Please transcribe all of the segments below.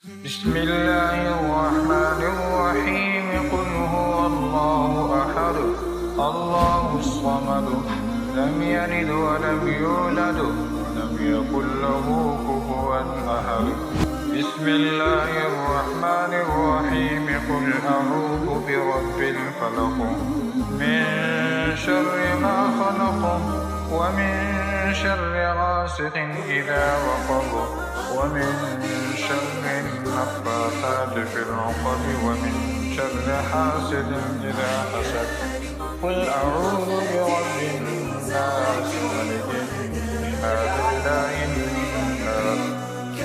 بسم الله الرحمن الرحيم قل هو الله أحد الله الصمد لم يلد ولم يولد ولم يكن له كفوا أحد بسم الله الرحمن الرحيم قل أعوذ برب الفلق من شر ما خلق ومن شر غاسق إذا وقب ومن شر النفاثات في العقد ومن شر حاسد إذا حسد قل أعوذ برب الناس ملك الناس إله الناس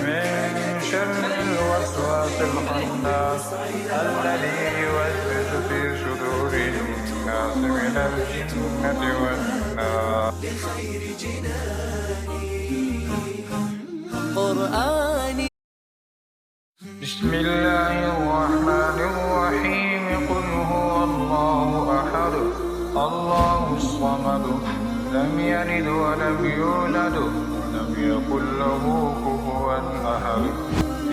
من شر الوسواس الخناس الذي يوسوس في صدور الناس من الجنة والناس قرآني. بسم الله الرحمن الرحيم قل هو الله أحد الله الصمد لم يلد ولم يولد ولم يكن له كفوا أحد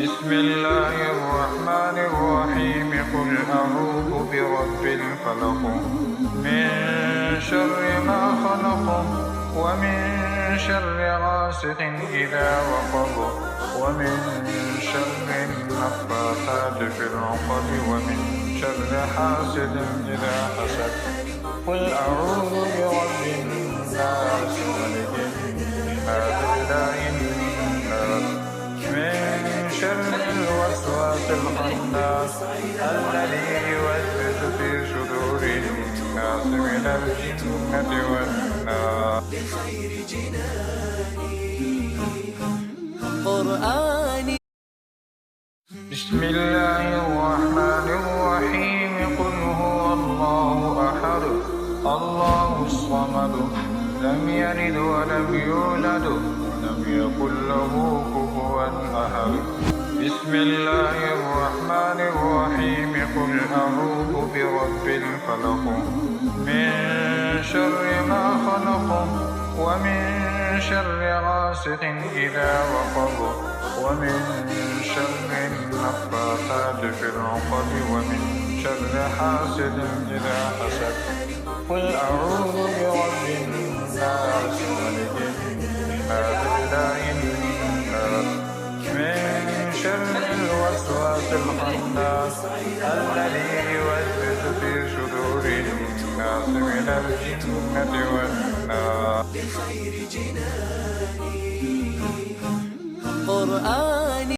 بسم الله الرحمن الرحيم قل أعوذ برب الفلق من شر ما خلق ومن شر غاسق إذا وقب ومن شر النفاثات في العقد ومن شر حاسد إذا حسد قل أعوذ برب الناس ملك الناس إله الناس من شر الوسواس الخناس الذي يوسوس في صدور الناس من الجنة والناس قرآني. بسم الله الرحمن الرحيم قل هو الله أحد الله الصمد لم يلد ولم يولد ولم يكن له كفوا أحد بسم الله الرحمن الرحيم قل أعوذ برب الفلق من شر ما خلق ومن شر غاسق إذا وقب ومن شر النفاثات في العقد ومن شر حاسد إذا حسد قل أعوذ برب الناس ملك الناس إله الناس من شر الوسواس الخناس الذي يوسوس في صدور الناس من الجنة والناس قرآني.